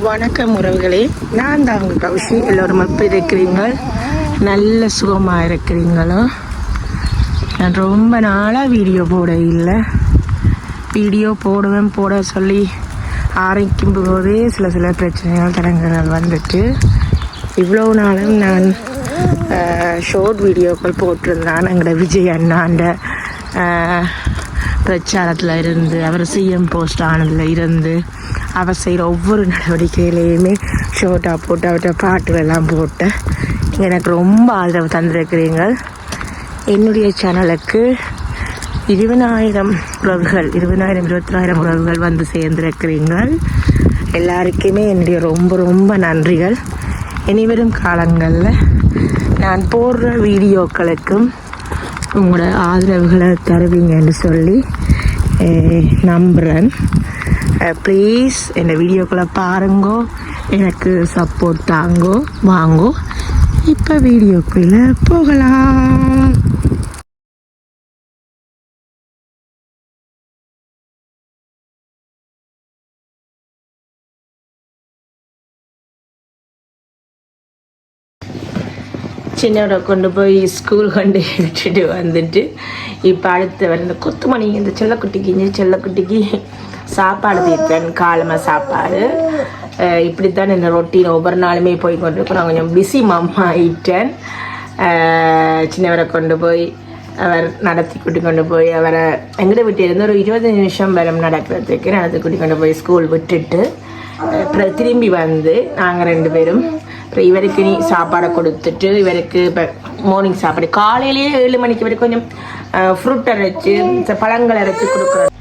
வணக்கம் உறவுகளே, நான் தான் உங்கள் கௌஷி. எல்லோரும் எப்படி இருக்கிறீங்கள்? நல்ல சுகமாக இருக்கிறீங்களோ? நான் ரொம்ப நாளாக வீடியோ போட இல்லை. வீடியோ போட சொல்லி ஆரம்பிக்கும் போதே சில பிரச்சனைகள் தடங்கல்கள் வந்துட்டு இவ்வளோ நாளும் நான் ஷார்ட் வீடியோக்கள் போட்டிருந்தான். எங்களோட விஜய் அண்ணாண்ட பிரச்சாரத்தில் இருந்து, அவர் சிஎம் போஸ்ட் ஆனதில் இருந்து, அவர் செய்கிற ஒவ்வொரு நடவடிக்கையிலையுமே ஷோட்டாக போட்டு அவர்கிட்ட பாட்டுகளெல்லாம் போட்டு நீங்கள் எனக்கு ரொம்ப ஆதரவு தந்திருக்கிறீர்கள். என்னுடைய சேனலுக்கு 20,000 உறவுகள் 20,000 உறவுகள் வந்து சேர்ந்திருக்கிறீர்கள். எல்லாருக்குமே என்னுடைய ரொம்ப நன்றிகள். இனிவரும் காலங்களில் நான் போடுற வீடியோக்களுக்கும் உங்களோட ஆதரவுகளை தருவீங்கன்னு சொல்லி நம்புகிறேன். ப்ளீஸ் இந்த வீடியோக்களை பாருங்கோ, எனக்கு சப்போர்ட் தாங்கோ, வாங்கோ. இப்போ வீடியோக்குள்ளே போகலாம். சின்னவரை கொண்டு போய் ஸ்கூல் கொண்டு விட்டுட்டு வந்துட்டு இப்போ அடுத்தவர் இந்த கொத்துமணி, இந்த செல்லக்குட்டிக்கு சாப்பாடு தீர்த்தேன். காலமாக சாப்பாடு இப்படித்தான் இந்த ரொட்டீன் ஒவ்வொரு நாளுமே போய் கொண்டு இருக்கோம். நான் கொஞ்சம் பிஸி மாமா ஆகிட்டேன். சின்னவரை கொண்டு போய் அவர் கூட்டி கொண்டு போய் அவரை எங்கிட்ட விட்டு இருந்து ஒரு 20 நிமிஷம் வரம் நடக்கிறதுக்கு கூட்டி கொண்டு போய் ஸ்கூல் விட்டுட்டு அப்புறம் திரும்பி வந்து நாங்கள் 2 பேரும் அப்புறம் இவருக்கு நீ சாப்பாடை கொடுத்துட்டு, இவருக்கு இப்போ மார்னிங் சாப்பாடு காலையிலேயே 7 மணிக்கு வரைக்கும் கொஞ்சம் ஃப்ரூட் அரைச்சி பழங்கள் அரைச்சி கொடுக்குறேன்.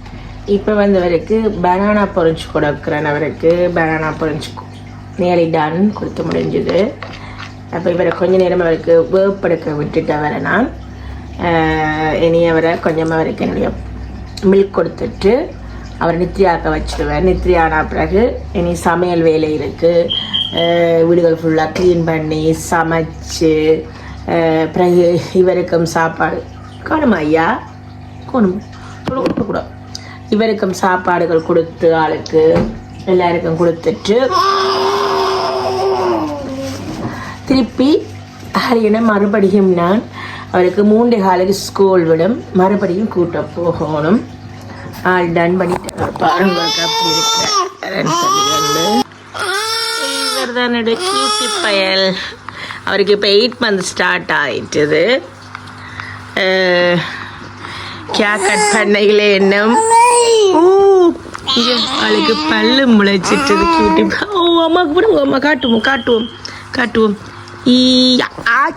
இப்போ வந்து அவருக்கு பனானா பொரிஞ்சு கொடுக்குறேன். அவருக்கு பனானா பொரிஞ்சு நேரடி டன் கொடுத்து முடிஞ்சுது. அப்போ இவரை கொஞ்ச நேரம் அவருக்கு வேப்படுக்க விட்டுட்டு அவரை நான் இனி அவரை கொஞ்சம் அவருக்கு என்னுடைய மில்க் கொடுத்துட்டு அவரை நித்திரியாக்க வச்சுடுவேன். நித்திரியான பிறகு இனி சமையல் வேலை இருக்குது. வீடுகள் ஃபுல்லாக க்ளீன் பண்ணி சமைச்சு பிறகு இவருக்கும் சாப்பாடு காணுமா ஐயா கொடுக்கக்கூடாது. இவருக்கும் சாப்பாடுகள் கொடுத்து ஆளுக்கு எல்லாருக்கும் கொடுத்துட்டு திருப்பி ஹரியனை மறுபடியும் நான் அவருக்கு 3:15 ஸ்கூல் விடும், மறுபடியும் கூட்ட போகணும். ஆள் டன் பண்ணிட்டு பாருங்க அப்படி இருக்கிறேன். இவர் தான் என்னுடைய கியூட்டி பயல். அவருக்கு இப்போ 8 months ஸ்டார்ட் ஆயிட்டுது. கியா கட் பண்ணைகளே என்னும் அவளுக்கு பல்லு முளைச்சிட்டுது. கியூட்டி அம்மாவுக்கு கூட அம்மா காட்டுவோம்.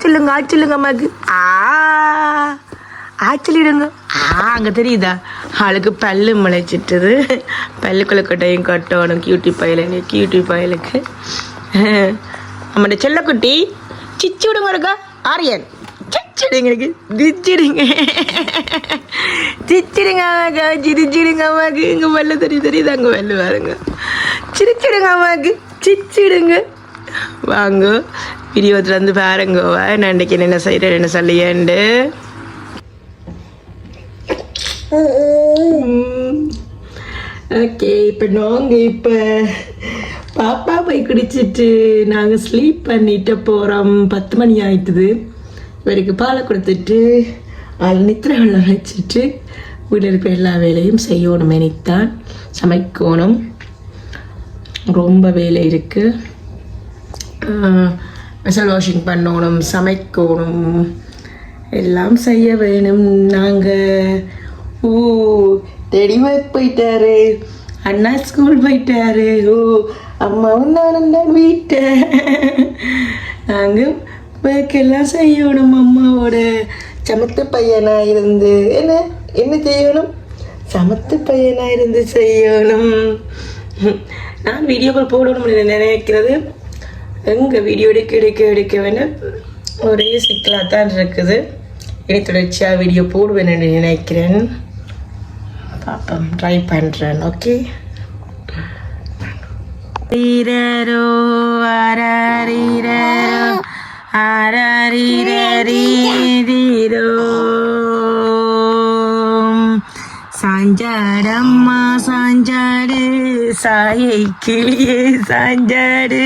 சொல்லுங்க அம்மாவுக்கு சொல்லிடுங்க. அங்கே தெரியுதா, அவளுக்கு பல்லு முளைச்சிட்டுது. பல்லுக்குள்ள கட்டையும் கட்டணும் கியூட்டி பயலுக்கு. நம்மளோட செல்லக்குட்டி சிச்சி விடுங்க இருக்கா ஆரியன் சிரிச்சிடுங்க அம்மாக்கு. இங்கே பல்லு தெரியுது, அங்கே பல்லு பாருங்க. சிரிச்சிடுங்க அம்மாக்கு, சிரிச்சிடுங்க. வாங்க வீடியோத்துல இருந்து பாருங்கோவா நான் இன்றைக்கி என்ன செய்கிறேன் என்ன சொல்லியேண்டு. ஓகே, இப்போ பாப்பா போய் குடிச்சிட்டு நாங்கள் ஸ்லீப் பண்ணிட்டு போகிறோம். 10 மணி ஆயிட்டுது. இவருக்கு பாலை கொடுத்துட்டு நித்திர வெள்ளம் வச்சுட்டு வீட்டில் இருக்கிற எல்லா வேலையும் செய்யணும். இனித்தான் சமைக்கணும், ரொம்ப வேலை இருக்குது. வெசல் வாஷிங் பண்ணணும், சமைக்கணும், எல்லாம் செய்ய வேணும். நாங்கள் தெளிவாக போயிட்டாரு, அண்ணா ஸ்கூல் போயிட்டாரு, அம்மாவும் நானும் தான் வீட்டை. நாங்கள் பேக்கெல்லாம் செய்யணும். அம்மாவோட சமத்து பையனாக இருந்து என்ன செய்யணும், சமத்து பையனாக இருந்து செய்யணும். நான் வீடியோக்கள் போடணும்னு நினைக்கிறது, எங்கள் வீடியோ எடுக்க வேணும் ஒரே சிக்கலாக தான் இருக்குது. இனி தொடர்ச்சியாக வீடியோ போடுவேன்னு நினைக்கிறேன். பாப்போம், ட்ரை பண்ணுறேன். ஓகே. ரீரோ சாஞ்சாடம்மா சாஞ்சாடு சாயை கிளியே சாஞ்சாடு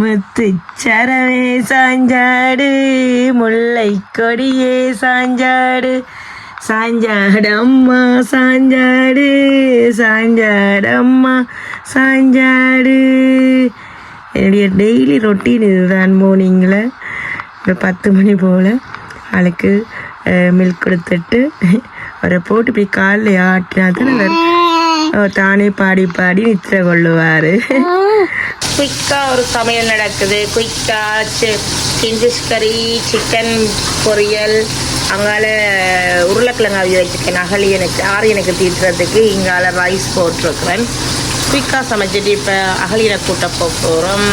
முத்துச்சரவே சாஞ்சாடு முல்லை கொடியே சாஞ்சாடு சாஞ்சாடம்மா சாஞ்சாடு சாஞ்சாடம்மா சாஞ்சாடு. என்னுடைய டெய்லி ரொட்டீன் இதுதான். மார்னிங்கில் ஒரு 10 மணி போல் அவளுக்கு மில்க் கொடுத்துட்டு அவரை போட்டு போய் காலில் ஆட்டினா தான் தானே பாடி பாடி நித்திர கொள்ளுவார். குயிக்காக ஒரு சமையல் நடக்குது. குயிக்காக கிஞ்சிஸ் கறி, சிக்கன் பொரியல், அங்கால உருளைக்கிழங்கு அவிய வச்சுருக்கேன். ஆரியனுக்கு தீட்டுறதுக்கு இங்கால ரைஸ் போட்டிருக்கிறேன். குயிக்காக சமைச்சிட்டு இப்போ அகலியை கூட்ட போகிறோம்.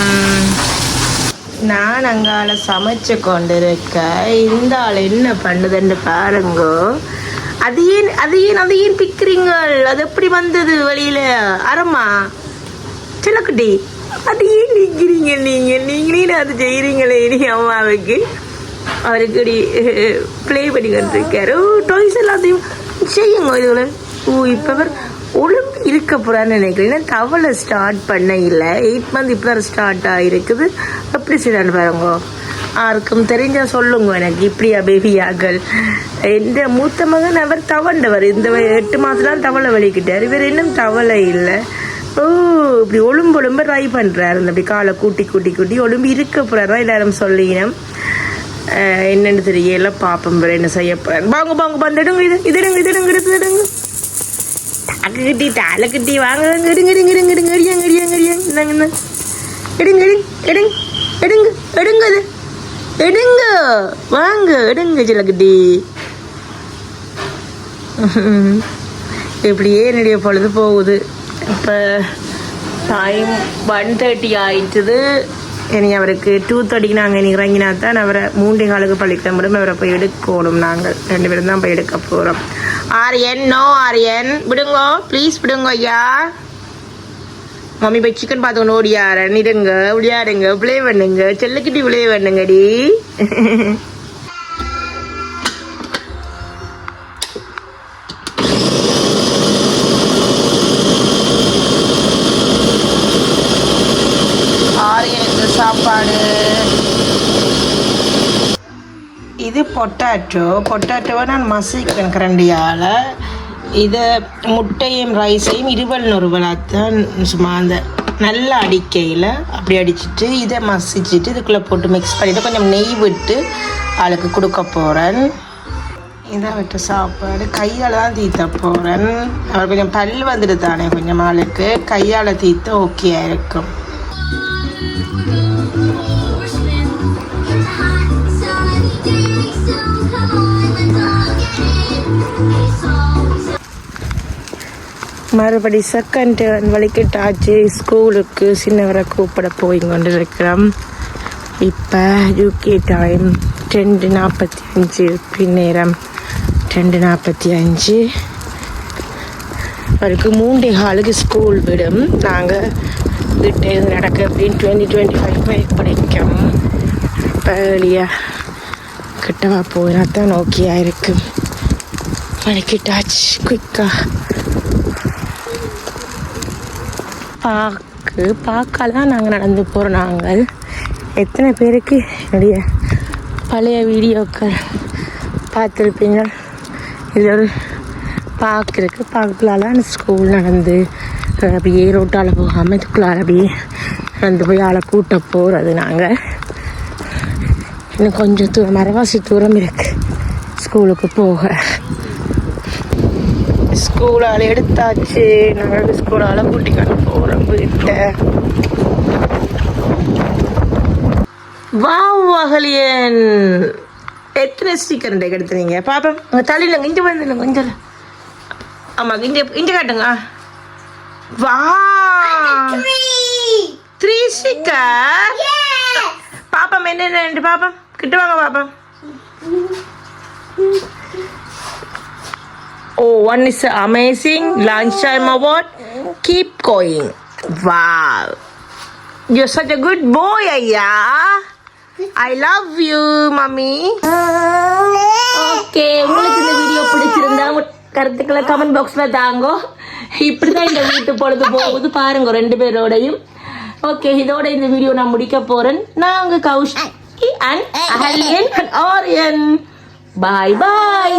நான் அங்கால சமைச்சு கொண்டு இருக்க இந்த ஆள் என்ன பண்ணுதுன்னு பாருங்கோ. அதையும் பிக்கிறீங்கள். அது எப்படி வந்தது வெளியில? அரம்மா சிலக்குட்டி அது ஏன் நிற்கிறீங்க? நீங்களே அது செய்கிறீங்களே நீ அம்மாவுக்கு. அவருக்கு இப்படி ப்ளே பண்ணிக்கிட்டு இருக்காரு. டாய்ஸ் எல்லாத்தையும் செய்யுங்க இதுல. இப்போ ஒழுங்கு இருக்க போறான்னு நினைக்கிறேன். தவளை ஸ்டார்ட் பண்ண இல்லை. 8 month இப்போ தான் ஸ்டார்ட் ஆகிருக்குது. எப்படி செய்யலான்னு பாருங்க. யாருக்கும் தெரிஞ்சா சொல்லுங்க எனக்கு. இப்படியா பேபியாக்கள்? எந்த மூத்த மகன் அவர் தவண்டவர். இந்த 8 மாதம்லாம் தவளை வலிக்கிட்டார். இவர் இன்னும் தவளை இல்லை. இப்படி ஒழும்பு ட்ரை பண்ணுறாரு. இந்த அப்படி காலை கூட்டி ஒழும்பு இருக்க போறாரா எல்லாரும் சொல்லினோம். என்னென்னு தெரியல. பாப்பம் என்ன செய்ய போறாரு. வாங்க எடுங்க. இது அக்கி தாலக்கட்டி வாங்க. எடுங்க வாங்க எடுங்க சிலக்குட்டி. இப்படியே என்னுடைய பொழுது போகுது. இப்போ டைம் 1:30 ஆயிட்டுது. இனி அவருக்கு 2:30 நாங்கள் இனி இறங்கினா தான் அவரை 3:15 பள்ளிக்கிழமை அவரை போய் எடுக்கணும். நாங்கள் 2 பேரும் தான் போய் எடுக்க போகிறோம். ஆரியன் விடுங்கோ ப்ளீஸ் விடுங்க ஐயா. மம்மி போய் சிக்கன் பார்த்துக்கணும். ஓடியாரன் இருங்க, விளையாடுங்க, ப்ளே பண்ணுங்க, செல்லக்கிட்டி ப்ளே பண்ணுங்கடி. ஆரியனுக்கு சாப்பாடு. இது பொட்டாட்டோவை நான் மசிக்கிறேன் கரண்டியால். இதை முட்டையும் ரைஸையும் 20 தான் சும்மா அந்த நல்லா அடிக்கையில் அப்படி அடிச்சுட்டு இதை மசிச்சுட்டு இதுக்குள்ளே போட்டு மிக்ஸ் பண்ணிவிட்டு கொஞ்சம் நெய் விட்டு ஆளுக்கு கொடுக்க போகிறேன். இதை விட்டு சாப்பாடு கையால் தான் தீத்த போகிறேன். அவர் கொஞ்சம் பல் வந்துட்டு தானே கொஞ்சம் ஆளுக்கு கையால் தீத்த ஓகே இருக்கும். மறுபடி செகண்ட் டேர்ன் வலிக்கிட்டாச்சு. ஸ்கூலுக்கு சின்னவரை கூப்பிட போய் கொண்டு இருக்கிறோம். இப்போ யூகே டைம் 2:45. பின்னேரம் 2:45. அவருக்கு 3:15 ஸ்கூல் விடும். நாங்கள் வீட்டு நடக்க அப்படின்னு 20-25 படிக்கும். இப்போ ஏர்லியாக கிட்டவா போயினா தான் ஓகேயா இருக்கு. வலிக்கிட்டாச்சு. குயிக்காக பார்க்கால தான் நாங்கள் நடந்து போகிறோம். நாங்கள் எத்தனை பேருக்கு என்னுடைய பழைய வீடியோக்கள் பார்த்துருப்பீங்க. இது ஒரு பார்க் இருக்குது. பார்க்கலால் அந்த ஸ்கூல் நடந்து அப்படியே ரோட்டால் போகாமல் இதுக்குள்ளால் அப்படியே நடந்து போய் ஆளை கூட்ட போகிறது. நாங்கள் இன்னும் கொஞ்சம் தூரம் மரவாசி தூரம் இருக்குது ஸ்கூலுக்கு போக. ஸ்கூலால் எடுத்தாச்சு. நாங்கள் ஸ்கூலால் கூட்டிக்கிட்டு போகிறோம் வீட்டை. வாகலியன் எத்தனை ஸ்டிக்கர் எடுத்துனீங்க பாப்பா? உங்கள் தலையில் இங்கே வந்துடுங்க கொஞ்சம். ஆமாம் இங்கே காட்டுங்க. வா 3 ஸ்டிக்கர். பாப்பா என்ன பாப்பா கிட்ட வாங்க பாப்பா. Oh, one is amazing lunchtime award. Keep going. Wow. You're such a good boy, Ayya. I love you, mommy. Okay, உங்களுக்கு இந்த வீடியோ பிடிச்சிருந்தா கருத்துக்களை கமெண்ட் பாக்ஸ்ல தாங்கோ. இப்படிதான் இந்த வீட்டு பொழுது போகுது பாருங்க 2 பேரோடையும். ஓகே, இதோட இந்த வீடியோ நான் முடிக்க போறேன். நாங்க Kaushi and Ahalyan and Aryan. Bye bye.